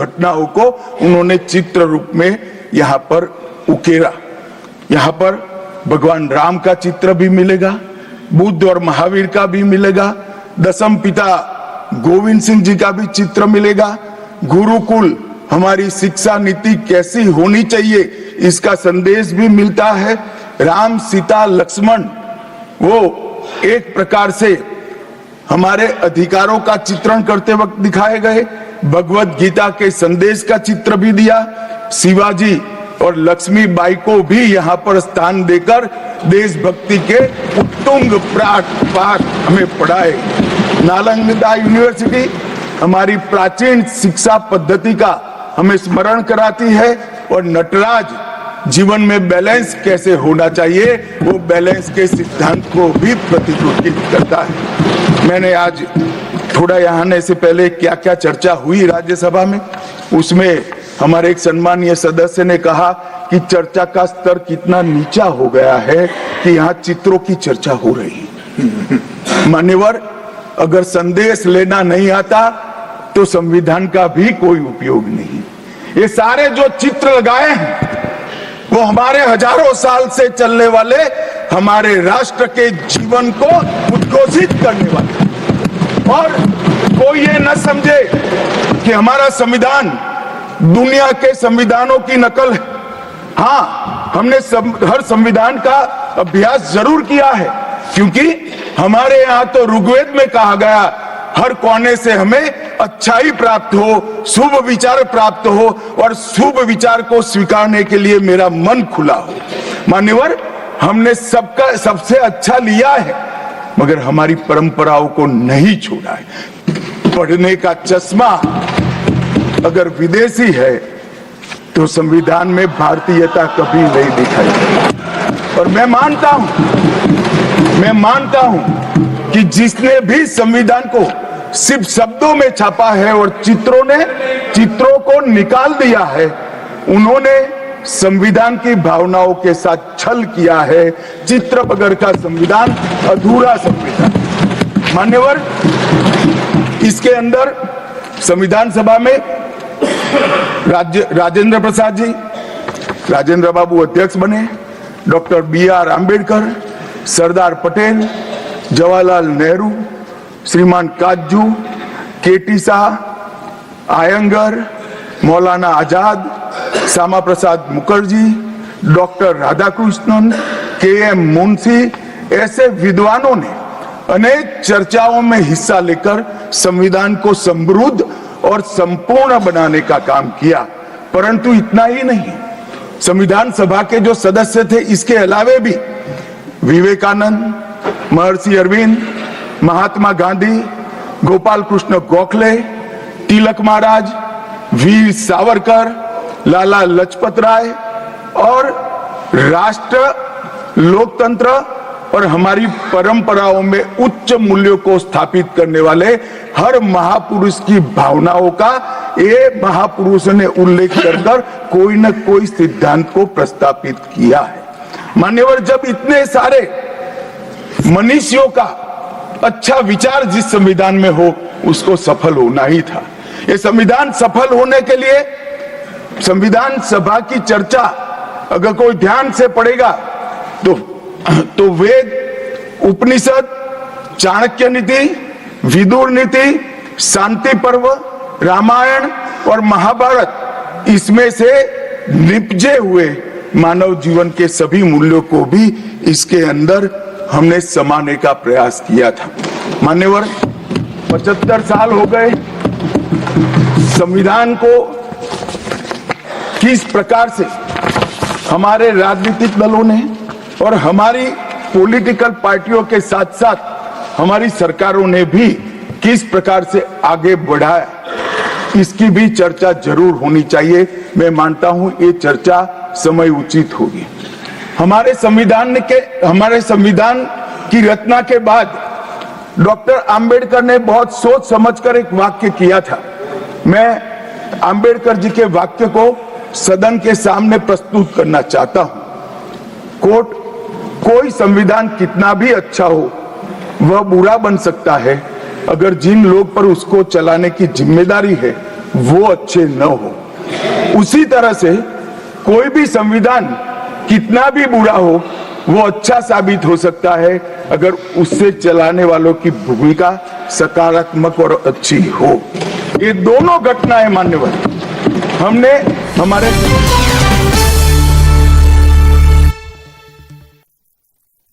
घटनाओं को उन्होंने चित्र रूप में यहाँ पर उकेरा। यहाँ पर भगवान राम का चित्र भी मिलेगा, बुद्ध और महावीर का भी मिलेगा, दशम पिता गोविंद सिंह जी का भी चित्र मिलेगा। गुरुकुल हमारी शिक्षा नीति कैसी होनी चाहिए इसका संदेश भी मिलता है। राम सीता लक्ष्मण वो एक प्रकार से हमारे अधिकारों का चित्रण करते वक्त दिखाए गए। भगवत गीता के संदेश का चित्र भी दिया। शिवाजी और लक्ष्मीबाई को भी यहाँ पर स्थान देकर देशभक्ति के उत्तुंग पाठ हमें पढ़ाए। नालंदा यूनिवर्सिटी हमारी प्राचीन शिक्षा पद्धति का हमें स्मरण कराती है और नटराज जीवन में बैलेंस कैसे होना चाहिए वो बैलेंस के सिद्धांत को भी प्रतिरूपित करता है। मैंने आज थोड़ा यहाँ आने से पहले क्या क्या चर्चा हुई राज्यसभा में, उसमें हमारे एक सम्मानीय सदस्य ने कहा कि चर्चा का स्तर कितना नीचा हो गया है कि यहाँ चित्रों की चर्चा हो रही है। मान्यवर, अगर संदेश लेना नहीं आता तो संविधान का भी कोई उपयोग नहीं। ये सारे जो चित्र लगाए हैं वो हमारे हजारों साल से चलने वाले हमारे राष्ट्र के जीवन को उद्घोषित करने वाले, और कोई ये न समझे कि हमारा संविधान दुनिया के संविधानों की नकल है। हाँ, हमने हर संविधान का अभ्यास जरूर किया है, क्योंकि हमारे यहाँ तो ऋग्वेद में कहा गया हर कोने से हमें अच्छाई प्राप्त हो, शुभ विचार प्राप्त हो और शुभ विचार को स्वीकारने के लिए मेरा मन खुला हो। मान्यवर, हमने सबका सबसे अच्छा लिया है, मगर हमारी परंपराओं को नहीं छोड़ा है। पढ़ने का चश्मा अगर विदेशी है तो संविधान में भारतीयता कभी नहीं दिखाई देती। और मैं मानता हूं कि जिसने भी संविधान को सिर्फ शब्दों में छापा है और चित्रों को निकाल दिया है, उन्होंने संविधान की भावनाओं के साथ छल किया है। चित्र बगैर का संविधान अधूरा संविधान। मान्यवर, इसके अंदर संविधान सभा में राजेंद्र प्रसाद जी, राजेंद्र बाबू अध्यक्ष बने, डॉक्टर BR आंबेडकर, सरदार पटेल, जवाहरलाल नेहरू, श्रीमान काजू, KT Shah, Iyengar, Maulana Azad, Shyama Prasad Mukherjee, doctor Radhakrishnan, KM Munshi, ऐसे विद्वानों ने अनेक चर्चाओं में हिस्सा लेकर संविधान को समृद्ध और संपूर्ण बनाने का काम किया। परंतु इतना ही नहीं, संविधान सभा के जो सदस्य थे इसके अलावे भी विवेकानंद, महर्षि अरविंद, महात्मा गांधी, गोपाल कृष्ण गोखले, तिलक महाराज, वीर सावरकर, लाला लजपत राय और राष्ट्र, लोकतंत्र और हमारी परंपराओं में उच्च मूल्यों को स्थापित करने वाले हर महापुरुष की भावनाओं का ये महापुरुषों ने उल्लेख कर कोई न कोई सिद्धांत को प्रस्तापित किया है। मान्यवर, जब इतने सारे मनुष्यों का अच्छा विचार जिस संविधान में हो उसको सफल होना ही था। ये संविधान सफल होने के लिए संविधान सभा की चर्चा अगर कोई ध्यान से पढ़ेगा तो वेद, उपनिषद, चाणक्य नीति, विदुर नीति, शांति पर्व, रामायण और महाभारत, इसमें से निपजे हुए मानव जीवन के सभी मूल्यों को भी इसके अंदर हमने समाने का प्रयास किया था। मान्यवर, 75 साल हो गए संविधान को किस प्रकार से हमारे राजनीतिक दलों ने और हमारी पॉलिटिकल पार्टियों के साथ साथ हमारी सरकारों ने भी किस प्रकार से आगे बढ़ाया, इसकी भी चर्चा जरूर होनी चाहिए। मैं मानता हूं ये चर्चा समय उचित होगी। हमारे संविधान की रचना के बाद डॉक्टर आंबेडकर ने बहुत सोच समझकर एक वाक्य किया था। मैं आंबेडकर जी के वाक्य को सदन के सामने प्रस्तुत करना चाहता हूं। कोट, कोई संविधान कितना भी अच्छा हो वह बुरा बन सकता है अगर जिन लोग पर उसको चलाने की जिम्मेदारी है वो अच्छे न हो। उसी तरह से कोई भी संविधान कितना भी बुरा हो वो अच्छा साबित हो सकता है अगर उससे चलाने वालों की भूमिका सकारात्मक और अच्छी हो। ये दोनों घटनाएं मान्यवर हमने हमारे